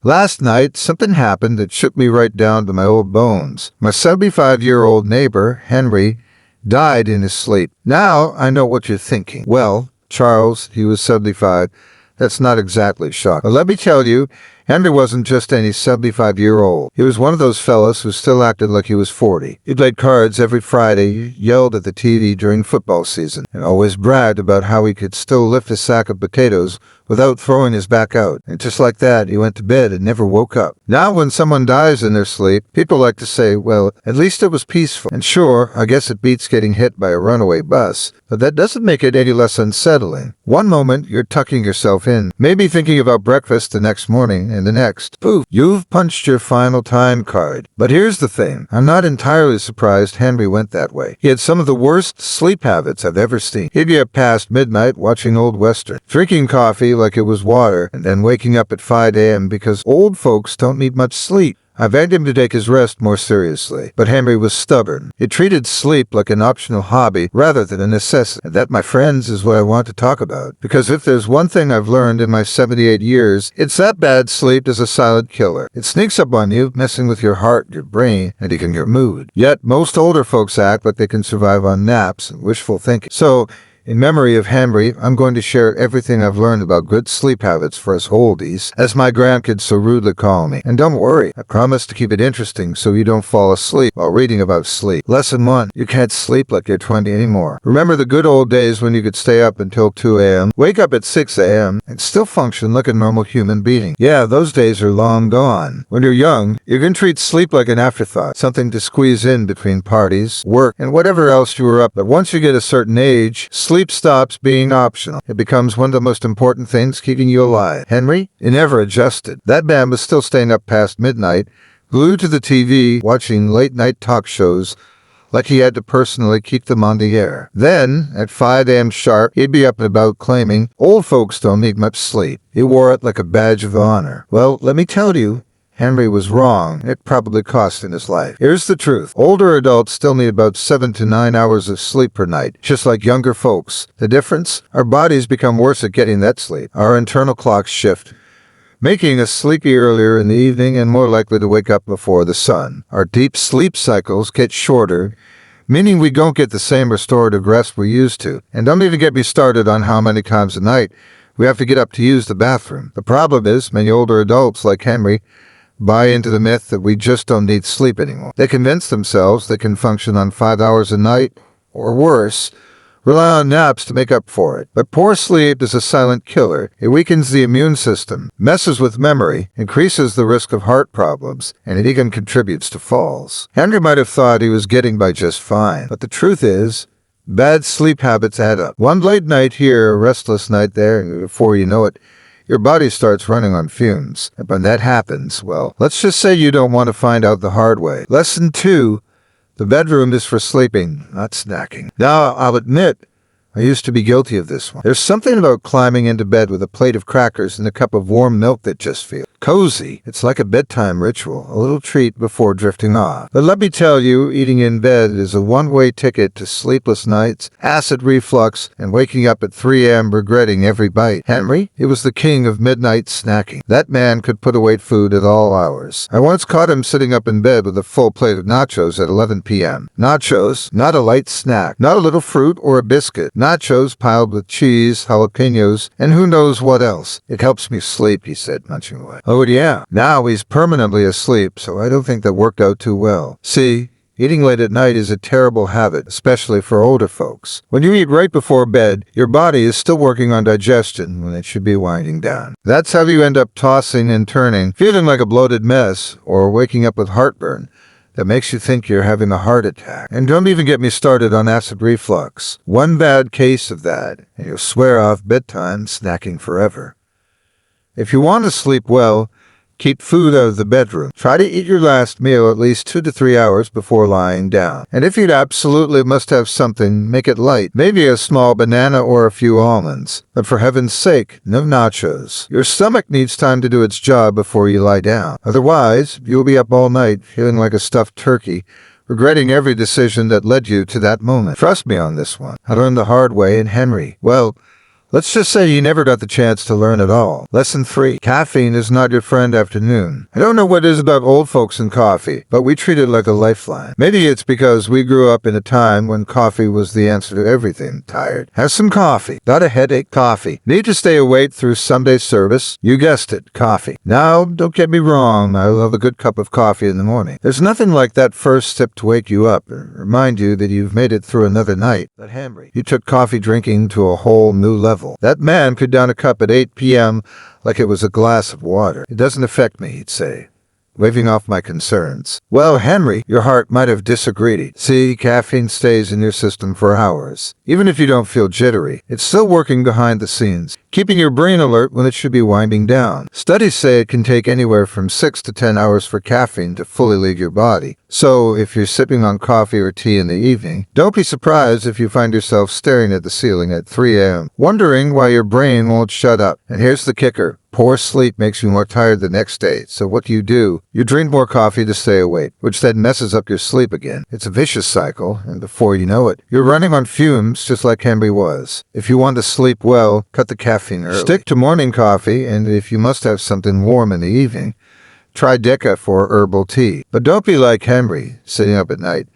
Last night, something happened that shook me right down to my old bones. My 75-year-old neighbor, Henry, died in his sleep. Now I know what you're thinking. Well, Charles, he was 75. That's not exactly shocking. But let me tell you, Henry wasn't just any 75-year-old. He was one of those fellas who still acted like he was 40. He played cards every Friday, yelled at the TV during football season, and always bragged about how he could still lift a sack of potatoes without throwing his back out. And just like that, he went to bed and never woke up. Now when someone dies in their sleep, people like to say, well, at least it was peaceful. And sure, I guess it beats getting hit by a runaway bus, but that doesn't make it any less unsettling. One moment, you're tucking yourself in, maybe thinking about breakfast the next morning, and the next, poof, you've punched your final time card. But here's the thing, I'm not entirely surprised Henry went that way. He had some of the worst sleep habits I've ever seen. He'd be up past midnight watching old Western, drinking coffee like it was water, and then waking up at 5 a.m. because old folks don't need much sleep. I begged him to take his rest more seriously, but Henry was stubborn. He treated sleep like an optional hobby rather than a necessity. And that, my friends, is what I want to talk about. Because if there's one thing I've learned in my 78 years, it's that bad sleep is a silent killer. It sneaks up on you, messing with your heart, your brain, and even your mood. Yet, most older folks act like they can survive on naps and wishful thinking. So, in memory of Henry, I'm going to share everything I've learned about good sleep habits for us oldies, as my grandkids so rudely call me. And don't worry, I promise to keep it interesting so you don't fall asleep while reading about sleep. Lesson 1. You can't sleep like you're 20 anymore. Remember the good old days when you could stay up until 2 a.m., wake up at 6 a.m., and still function like a normal human being. Yeah, those days are long gone. When you're young, you can treat sleep like an afterthought, something to squeeze in between parties, work, and whatever else you were up. But once you get a certain age, sleep stops being optional. It becomes one of the most important things keeping you alive. Henry, he never adjusted. That man was still staying up past midnight, glued to the TV, watching late-night talk shows, like he had to personally keep them on the air. Then, at 5 a.m. sharp, he'd be up and about claiming, old folks don't need much sleep. He wore it like a badge of honor. Well, let me tell you, Henry was wrong. It probably cost him his life. Here's the truth. Older adults still need about 7 to 9 hours of sleep per night, just like younger folks. The difference? Our bodies become worse at getting that sleep. Our internal clocks shift, making us sleepy earlier in the evening and more likely to wake up before the sun. Our deep sleep cycles get shorter, meaning we don't get the same restorative rest we used to. And don't even get me started on how many times a night we have to get up to use the bathroom. The problem is, many older adults like Henry buy into the myth that we just don't need sleep anymore. They convince themselves they can function on 5 hours a night, or worse, rely on naps to make up for it. But poor sleep is a silent killer. It weakens the immune system, messes with memory, increases the risk of heart problems, and it even contributes to falls. Henry might have thought he was getting by just fine, but the truth is, bad sleep habits add up. One late night here, a restless night there, and before you know it, your body starts running on fumes. And when that happens, well, let's just say you don't want to find out the hard way. Lesson 2, the bedroom is for sleeping, not snacking. Now, I'll admit, I used to be guilty of this one. There's something about climbing into bed with a plate of crackers and a cup of warm milk that just feels cozy. It's like a bedtime ritual, a little treat before drifting off. But let me tell you, eating in bed is a one-way ticket to sleepless nights, acid reflux, and waking up at 3 a.m. regretting every bite. Henry, he was the king of midnight snacking. That man could put away food at all hours. I once caught him sitting up in bed with a full plate of nachos at 11 p.m. Nachos, not a light snack, not a little fruit or a biscuit. Nachos piled with cheese, jalapenos, and who knows what else. It helps me sleep, he said, munching away. Oh yeah, now he's permanently asleep, so I don't think that worked out too well. See, eating late at night is a terrible habit, especially for older folks. When you eat right before bed, your body is still working on digestion when it should be winding down. That's how you end up tossing and turning, feeling like a bloated mess, or waking up with heartburn that makes you think you're having a heart attack. And don't even get me started on acid reflux. One bad case of that, and you'll swear off bedtime snacking forever. If you want to sleep well, keep food out of the bedroom. Try to eat your last meal at least 2 to 3 hours before lying down. And if you absolutely must have something, make it light. Maybe a small banana or a few almonds. But for heaven's sake, no nachos. Your stomach needs time to do its job before you lie down. Otherwise, you'll be up all night feeling like a stuffed turkey, regretting every decision that led you to that moment. Trust me on this one. I learned the hard way in Henry. Well, Let's just say you never got the chance to learn at all. Lesson 3. Caffeine is not your friend after noon. I don't know what it is about old folks and coffee, but we treat it like a lifeline. Maybe it's because we grew up in a time when coffee was the answer to everything. Tired? Have some coffee. Got a headache? Coffee. Need to stay awake through Sunday service? You guessed it, coffee. Now, don't get me wrong, I love a good cup of coffee in the morning. There's nothing like that first sip to wake you up and remind you that you've made it through another night. But Henry, you took coffee drinking to a whole new level. That man could down a cup at 8 p.m. like it was a glass of water. It doesn't affect me, he'd say, waving off my concerns. Well, Henry, your heart might have disagreed. See, caffeine stays in your system for hours. Even if you don't feel jittery, it's still working behind the scenes, keeping your brain alert when it should be winding down. Studies say it can take anywhere from 6 to 10 hours for caffeine to fully leave your body. So, if you're sipping on coffee or tea in the evening, don't be surprised if you find yourself staring at the ceiling at 3 a.m., wondering why your brain won't shut up. And here's the kicker. Poor sleep makes you more tired the next day, so what do? You drink more coffee to stay awake, which then messes up your sleep again. It's a vicious cycle, and before you know it, you're running on fumes just like Henry was. If you want to sleep well, cut the caffeine early. Stick to morning coffee, and if you must have something warm in the evening, try Deca for herbal tea. But don't be like Henry, sitting up at night,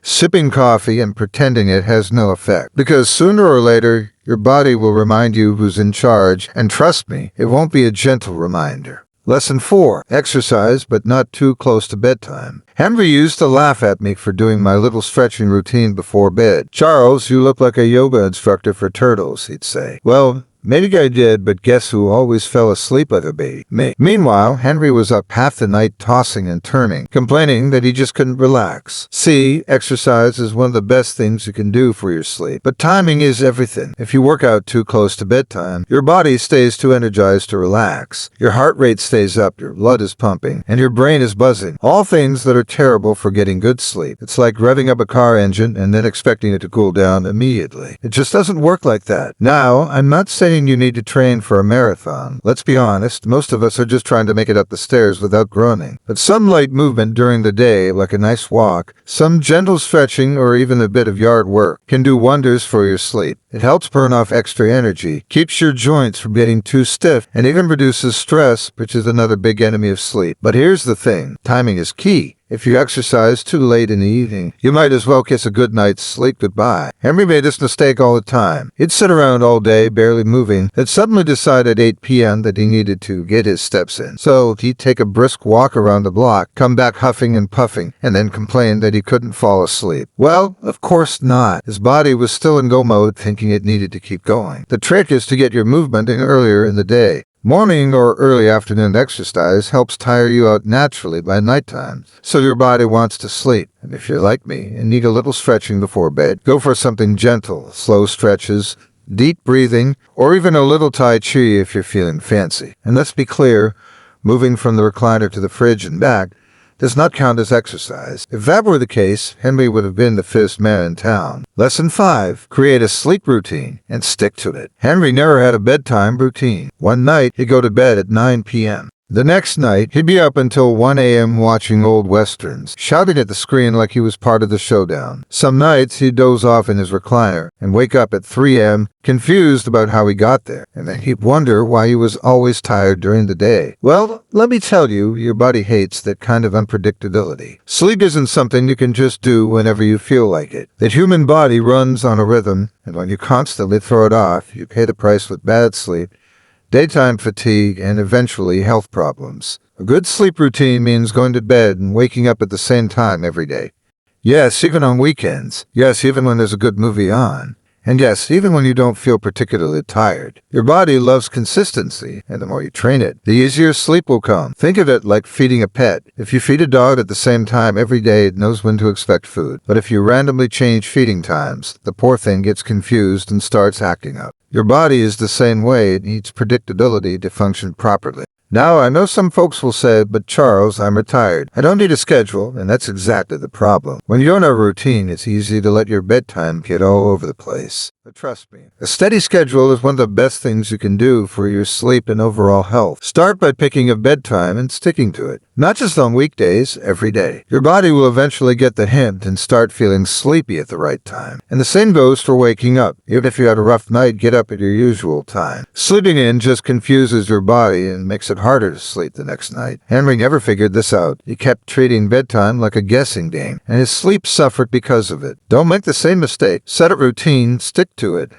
sipping coffee and pretending it has no effect. Because sooner or later, your body will remind you who's in charge, and trust me, it won't be a gentle reminder. Lesson 4. Exercise, but not too close to bedtime. Henry used to laugh at me for doing my little stretching routine before bed. "Charles, you look like a yoga instructor for turtles," he'd say. Well, maybe I did, but guess who always fell asleep like a baby? Me. Meanwhile, Henry was up half the night tossing and turning, complaining that he just couldn't relax. See, exercise is one of the best things you can do for your sleep. But timing is everything. If you work out too close to bedtime, your body stays too energized to relax. Your heart rate stays up, your blood is pumping, and your brain is buzzing. All things that are terrible for getting good sleep. It's like revving up a car engine and then expecting it to cool down immediately. It just doesn't work like that. Now, I'm not saying you need to train for a marathon. Let's be honest, most of us are just trying to make it up the stairs without groaning. But some light movement during the day, like a nice walk, some gentle stretching, or even a bit of yard work, can do wonders for your sleep. It helps burn off extra energy, keeps your joints from getting too stiff, and even reduces stress, which is another big enemy of sleep. But here's the thing, timing is key. If you exercise too late in the evening, you might as well kiss a good night's sleep goodbye. Henry made this mistake all the time. He'd sit around all day, barely moving, then suddenly decide at 8 p.m. that he needed to get his steps in. So he'd take a brisk walk around the block, come back huffing and puffing, and then complain that he couldn't fall asleep. Well, of course not. His body was still in go mode, thinking it needed to keep going. The trick is to get your movement in earlier in the day. Morning or early afternoon exercise helps tire you out naturally by nighttime, so your body wants to sleep. And if you're like me and need a little stretching before bed, go for something gentle, slow stretches, deep breathing, or even a little Tai Chi if you're feeling fancy. And let's be clear, moving from the recliner to the fridge and back does not count as exercise. If that were the case, Henry would have been the fittest man in town. Lesson 5. Create a sleep routine and stick to it. Henry never had a bedtime routine. One night, he'd go to bed at 9 p.m. The next night, he'd be up until 1 a.m. watching old westerns, shouting at the screen like he was part of the showdown. Some nights, he'd doze off in his recliner and wake up at 3 a.m., confused about how he got there, and then he'd wonder why he was always tired during the day. Well, let me tell you, your body hates that kind of unpredictability. Sleep isn't something you can just do whenever you feel like it. The human body runs on a rhythm, and when you constantly throw it off, you pay the price with bad sleep, daytime fatigue, and eventually health problems. A good sleep routine means going to bed and waking up at the same time every day. Yes, even on weekends. Yes, even when there's a good movie on. And yes, even when you don't feel particularly tired. Your body loves consistency, and the more you train it, the easier sleep will come. Think of it like feeding a pet. If you feed a dog at the same time every day, it knows when to expect food. But if you randomly change feeding times, the poor thing gets confused and starts acting up. Your body is the same way. It needs predictability to function properly. Now, I know some folks will say, but Charles, I'm retired. I don't need a schedule, and that's exactly the problem. When you don't have a routine, it's easy to let your bedtime get all over the place. But trust me, a steady schedule is one of the best things you can do for your sleep and overall health. Start by picking a bedtime and sticking to it. Not just on weekdays, every day. Your body will eventually get the hint and start feeling sleepy at the right time. And the same goes for waking up. Even if you had a rough night, get up at your usual time. Sleeping in just confuses your body and makes it harder to sleep the next night. Henry never figured this out. He kept treating bedtime like a guessing game, and his sleep suffered because of it. Don't make the same mistake. Set a routine, stick to it,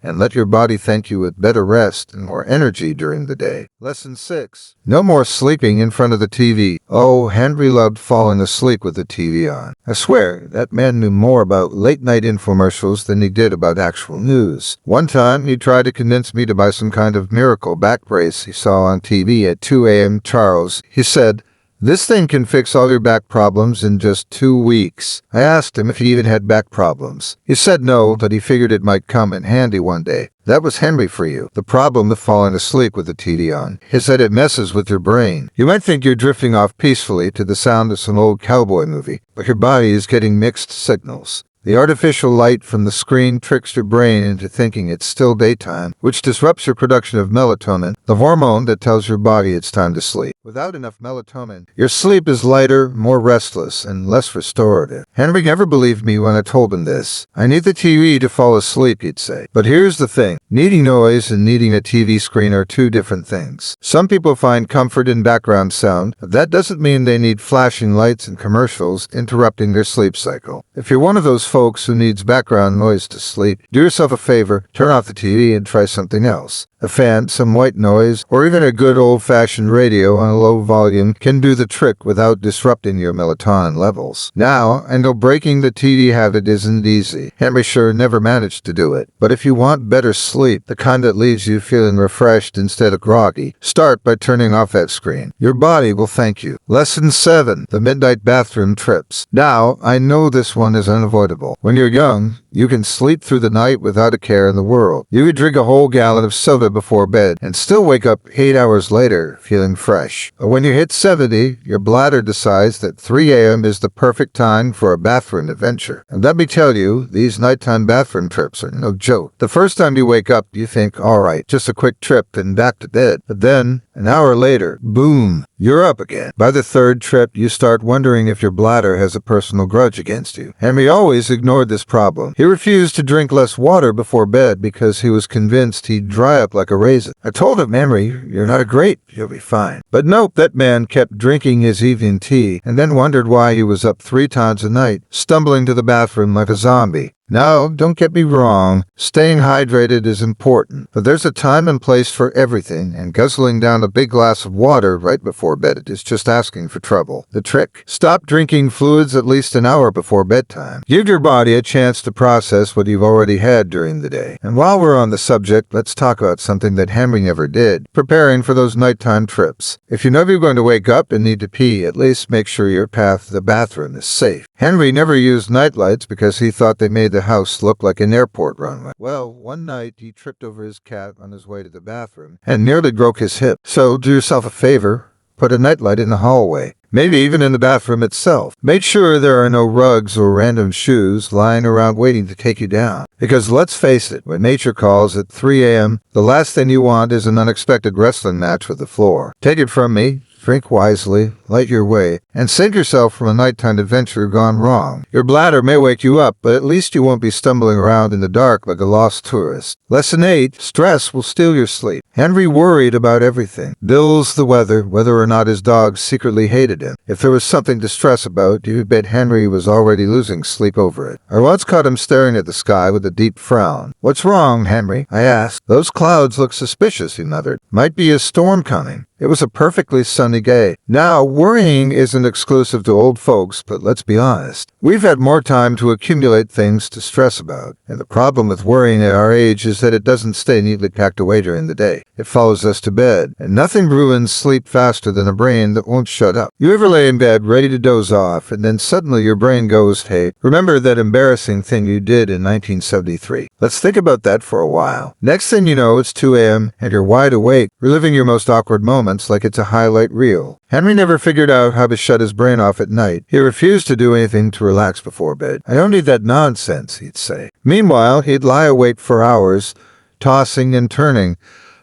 and let your body thank you with better rest and more energy during the day. Lesson 6. No more sleeping in front of the TV. Oh, Henry loved falling asleep with the TV on. I swear, that man knew more about late-night infomercials than he did about actual news. One time, he tried to convince me to buy some kind of miracle back brace he saw on TV at 2 a.m. Charles, he said, "This thing can fix all your back problems in just 2 weeks." I asked him if he even had back problems. He said no, but he figured it might come in handy one day. That was Henry for you. The problem with falling asleep with the TV on is that it messes with your brain. You might think you're drifting off peacefully to the sound of some old cowboy movie, but your body is getting mixed signals. The artificial light from the screen tricks your brain into thinking it's still daytime, which disrupts your production of melatonin, the hormone that tells your body it's time to sleep. Without enough melatonin, your sleep is lighter, more restless, and less restorative. Henry never believed me when I told him this. "I need the TV to fall asleep," he'd say. But here's the thing. Needing noise and needing a TV screen are two different things. Some people find comfort in background sound, but that doesn't mean they need flashing lights and commercials interrupting their sleep cycle. If you're one of those folks who needs background noise to sleep, do yourself a favor, turn off the TV and try something else. A fan, some white noise, or even a good old-fashioned radio on a low volume can do the trick without disrupting your melatonin levels. Now, I know breaking the TV habit isn't easy. Henry sure never managed to do it. But if you want better sleep, the kind that leaves you feeling refreshed instead of groggy, start by turning off that screen. Your body will thank you. Lesson 7. The midnight bathroom trips. Now, I know this one is unavoidable. When you're young, you can sleep through the night without a care in the world. You could drink a whole gallon of soda before bed and still wake up 8 hours later feeling fresh. But when you hit 70, your bladder decides that 3 a.m. is the perfect time for a bathroom adventure. And let me tell you, these nighttime bathroom trips are no joke. The first time you wake up, you think, all right, just a quick trip and back to bed. But then, an hour later, boom, you're up again. By the third trip, you start wondering if your bladder has a personal grudge against you. Henry always ignored this problem. He refused to drink less water before bed because he was convinced he'd dry up like a raisin. I told him, "Henry, you're not a grape. You'll be fine." But nope, that man kept drinking his evening tea and then wondered why he was up 3 times a night, stumbling to the bathroom like a zombie. Now, don't get me wrong, staying hydrated is important, but there's a time and place for everything, and guzzling down a big glass of water right before bed is just asking for trouble. The trick? Stop drinking fluids at least an hour before bedtime. Give your body a chance to process what you've already had during the day. And while we're on the subject, let's talk about something that Henry never did, preparing for those nighttime trips. If you know you're going to wake up and need to pee, at least make sure your path to the bathroom is safe. Henry never used nightlights because he thought they made the house looked like an airport runway. Well, one night he tripped over his cat on his way to the bathroom and nearly broke his hip. So do yourself a favor, put a nightlight in the hallway. Maybe even in the bathroom itself. Make sure there are no rugs or random shoes lying around waiting to take you down. Because let's face it, when nature calls at 3 a.m., the last thing you want is an unexpected wrestling match with the floor. Take it from me. Drink wisely, light your way, and save yourself from a nighttime adventure gone wrong. Your bladder may wake you up, but at least you won't be stumbling around in the dark like a lost tourist. Lesson 8. Stress will steal your sleep. Henry worried about everything. Bills, the weather, whether or not his dog secretly hated him. If there was something to stress about, you bet Henry was already losing sleep over it. I once caught him staring at the sky with a deep frown. "What's wrong, Henry?" I asked. "Those clouds look suspicious," he muttered. "Might be a storm coming." It was a perfectly sunny day. Now, worrying isn't exclusive to old folks, but let's be honest. We've had more time to accumulate things to stress about. And the problem with worrying at our age is that it doesn't stay neatly packed away during the day. It follows us to bed. And nothing ruins sleep faster than a brain that won't shut up. You ever lay in bed ready to doze off, and then suddenly your brain goes, "Hey, remember that embarrassing thing you did in 1973? Let's think about that for a while." Next thing you know, it's 2 a.m., and you're wide awake, reliving your most awkward moment. moments like it's a highlight reel. Henry never figured out how to shut his brain off at night. He refused to do anything to relax before bed. "I don't need that nonsense," he'd say. Meanwhile, he'd lie awake for hours, tossing and turning,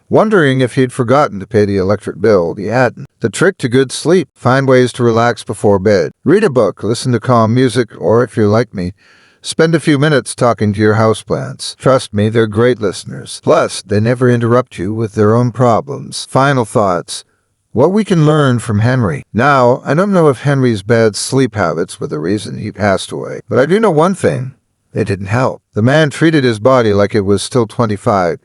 wondering if he'd forgotten to pay the electric bill. He hadn't. The trick to good sleep: find ways to relax before bed. Read a book, listen to calm music, or if you're like me, spend a few minutes talking to your houseplants. Trust me, they're great listeners. Plus, they never interrupt you with their own problems. Final thoughts. What we can learn from Henry. Now, I don't know if Henry's bad sleep habits were the reason he passed away, but I do know one thing. They didn't help. The man treated his body like it was still 25,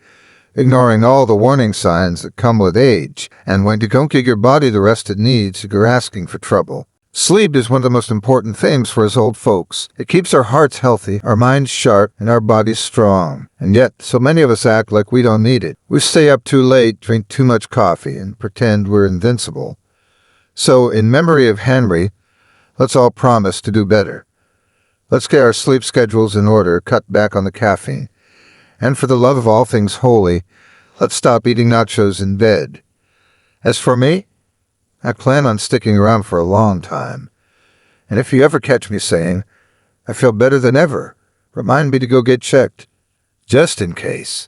ignoring all the warning signs that come with age. And when you don't give your body the rest it needs, you're asking for trouble. Sleep is one of the most important things for us old folks. It keeps our hearts healthy, our minds sharp, and our bodies strong. And yet, so many of us act like we don't need it. We stay up too late, drink too much coffee, and pretend we're invincible. So, in memory of Henry, let's all promise to do better. Let's get our sleep schedules in order, cut back on the caffeine. And for the love of all things holy, let's stop eating nachos in bed. As for me, I plan on sticking around for a long time. And if you ever catch me saying, "I feel better than ever," remind me to go get checked, just in case.